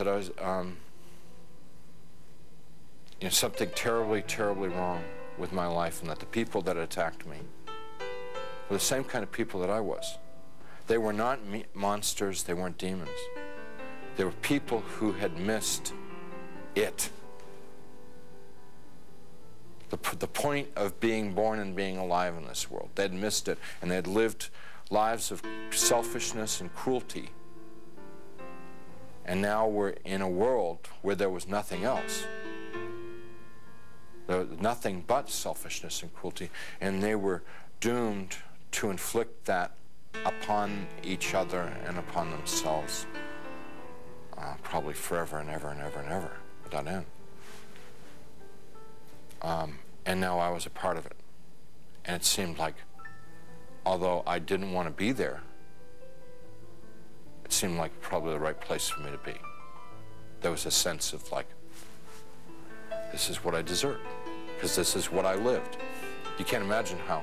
that I was, something terribly, terribly wrong with my life, and that the people that attacked me were the same kind of people that I was. They were not monsters, they weren't demons. They were people who had missed it. The point of being born and being alive in this world. They had missed it, and they had lived lives of selfishness and cruelty. And now we're in a world where there was nothing else. There was nothing but selfishness and cruelty, and they were doomed to inflict that upon each other and upon themselves, probably forever and ever and ever and ever, without end. And now I was a part of it. And it seemed like, although I didn't want to be there, it seemed like probably the right place for me to be. There was a sense of like, this is what I deserve, because this is what I lived. You can't imagine how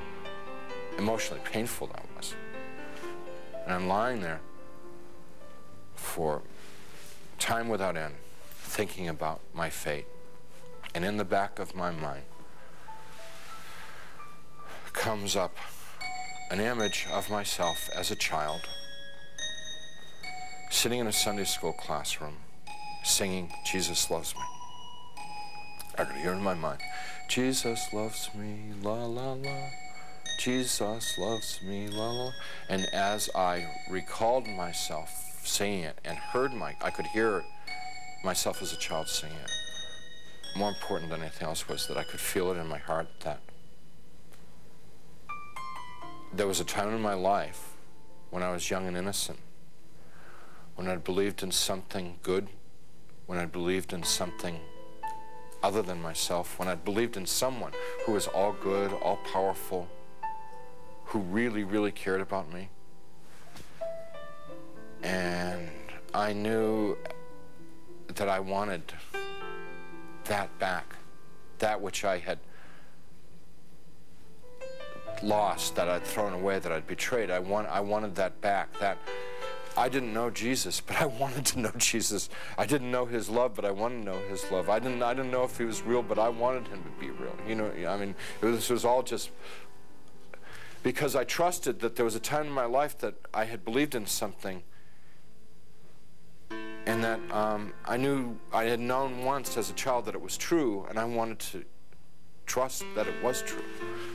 emotionally painful that was. And I'm lying there for time without end, thinking about my fate. And in the back of my mind comes up an image of myself as a child, sitting in a Sunday school classroom, singing, "Jesus Loves Me." I could hear in my mind, "Jesus loves me, la la la. Jesus loves me, la la." And as I recalled myself singing it and I could hear myself as a child singing it. More important than anything else was that I could feel it in my heart that there was a time in my life when I was young and innocent, when I believed in something good, when I believed in something other than myself, when I believed in someone who was all good, all powerful, who really, really cared about me. And I knew that I wanted that back, that which I had lost, that I'd thrown away, that I'd betrayed. I wanted that back. That I didn't know Jesus, but I wanted to know Jesus. I didn't know his love, but I wanted to know his love. I didn't know if he was real, but I wanted him to be real. You know, I mean, this was all just because I trusted that there was a time in my life that I had believed in something, and that I knew I had known once as a child that it was true, and I wanted to trust that it was true.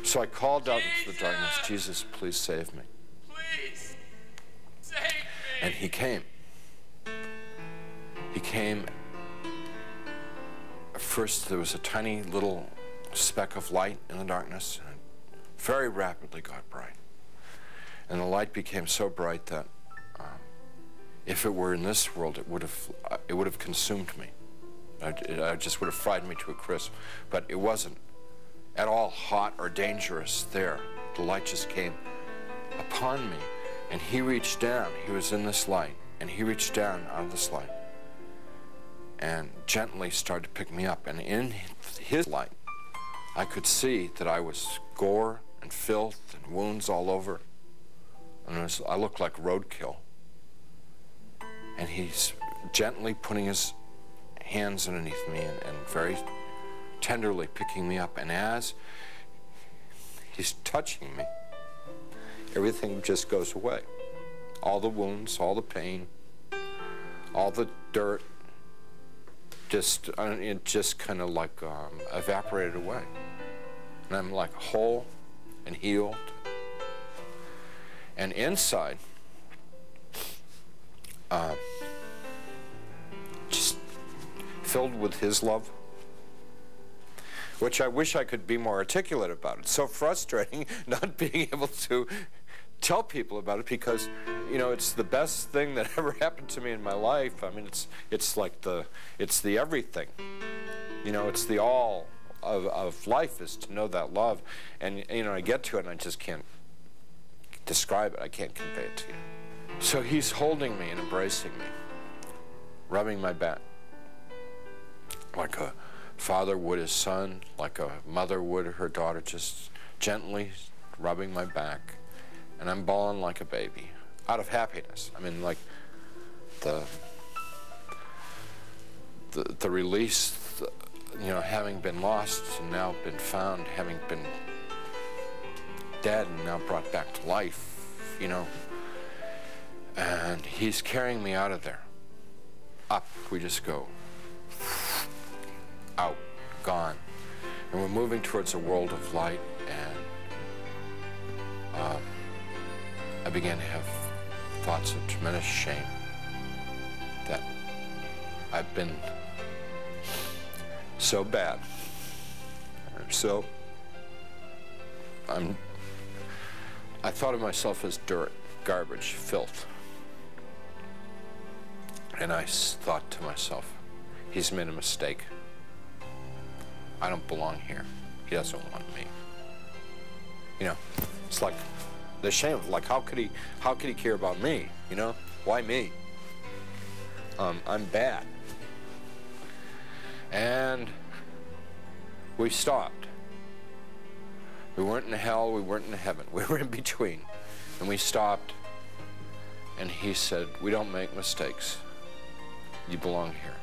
So I called out into the darkness, "Jesus, please save me." Please save me. And he came. He came. First, there was a tiny little speck of light in the darkness, and it very rapidly got bright. And the light became so bright that if it were in this world, it would have consumed me. It just would have fried me to a crisp. But it wasn't at all hot or dangerous there. The light just came upon me, and he reached down. He was in this light, and he reached down out of this light and gently started to pick me up. And in his light, I could see that I was gore and filth and wounds all over, and I looked like roadkill. And he's gently putting his hands underneath me and very tenderly picking me up. And as he's touching me, everything just goes away. All the wounds, all the pain, all the dirt, it just kind of like evaporated away. And I'm like whole and healed. And inside, just filled with his love, which I wish I could be more articulate about. It's so frustrating not being able to tell people about it, because, you know, it's the best thing that ever happened to me in my life. I mean, it's like it's the everything. You know, it's the all of life is to know that love. And, you know, I get to it and I just can't describe it. I can't convey it to you. So he's holding me and embracing me, rubbing my back, like a father would his son, like a mother would her daughter, just gently rubbing my back. And I'm bawling like a baby, out of happiness. I mean, like the release, you know, having been lost and now been found, having been dead and now brought back to life, you know. And he's carrying me out of there. Up, we just go. Out, gone. And we're moving towards a world of light, and I began to have thoughts of tremendous shame that I've been so bad. I thought of myself as dirt, garbage, filth. And I thought to myself, he's made a mistake. I don't belong here. He doesn't want me. You know, it's like the shame of, like, how could he care about me? You know, why me? I'm bad. And we stopped. We weren't in hell, we weren't in heaven. We were in between. And we stopped, and he said, we don't make mistakes. You belong here.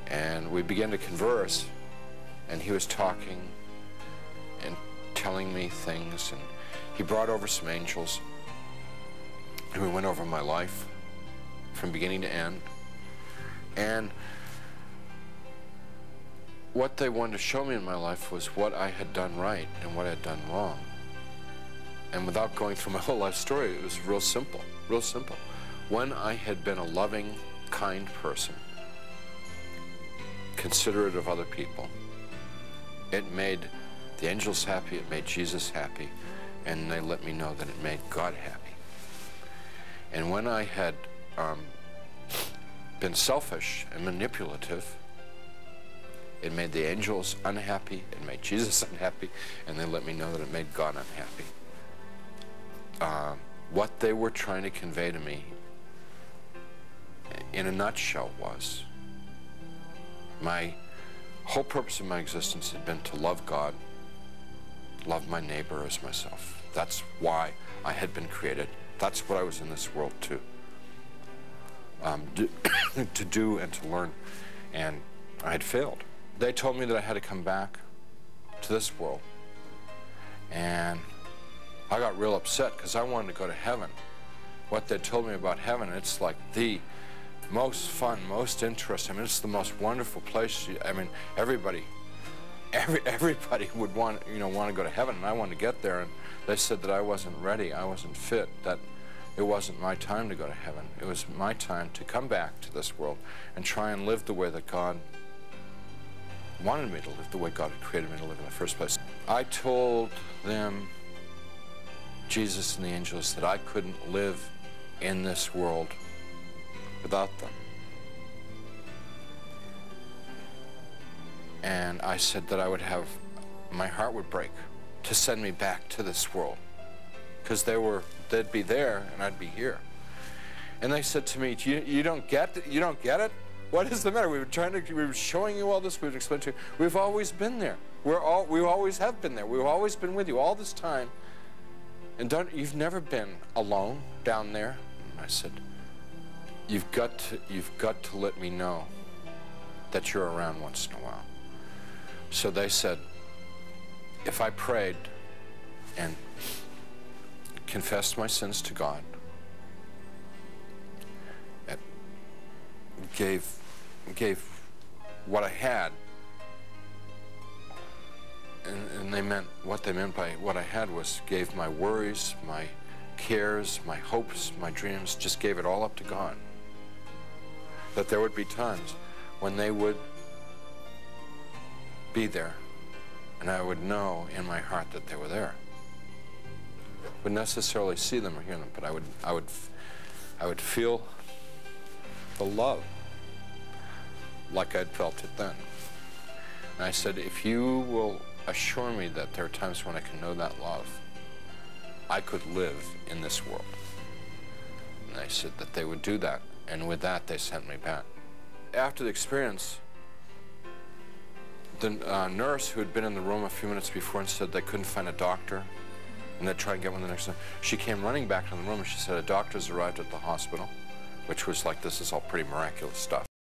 And we began to converse, and he was talking and telling me things, and he brought over some angels, and we went over my life from beginning to end. And what they wanted to show me in my life was what I had done right and what I had done wrong. And without going through my whole life story, it was real simple, real simple. When I had been a loving, kind person, considerate of other people, it made the angels happy, it made Jesus happy, and they let me know that it made God happy. And when I had been selfish and manipulative, it made the angels unhappy, it made Jesus unhappy, and they let me know that it made God unhappy. What they were trying to convey to me, in a nutshell, was my whole purpose of my existence had been to love God, love my neighbor as myself. That's why I had been created. That's what I was in this world to do and to learn, and I had failed. They told me that I had to come back to this world, and I got real upset because I wanted to go to heaven. What they told me about heaven, it's like the most fun, most interesting. I mean, it's the most wonderful place. I mean, everybody would want to go to heaven, and I wanted to get there. And they said that I wasn't ready, I wasn't fit, that it wasn't my time to go to heaven. It was my time to come back to this world and try and live the way that God wanted me to live, the way God had created me to live in the first place. I told them, Jesus and the angels, that I couldn't live in this world without them. And I said that I would have, my heart would break to send me back to this world, because they'd be there and I'd be here. And they said to me, you don't get it? You don't get it? What is the matter? We were showing you all this, we would explain to you. We've always been there. We always have been there. We've always been with you all this time. And you've never been alone down there. And I said, you've got to let me know that you're around once in a while. So they said, if I prayed and confessed my sins to God, and gave what I had, and what they meant by what I had was gave my worries, my cares, my hopes, my dreams, just gave it all up to God. That there would be times when they would be there, and I would know in my heart that they were there. Wouldn't necessarily see them or hear them, but I would feel the love like I'd felt it then. And I said, if you will assure me that there are times when I can know that love, I could live in this world. And they said that they would do that, and with that they sent me back. After the experience, the nurse who had been in the room a few minutes before and said they couldn't find a doctor, and they'd try and get one the next time, she came running back to the room and she said, a doctor's arrived at the hospital, which was like, this is all pretty miraculous stuff.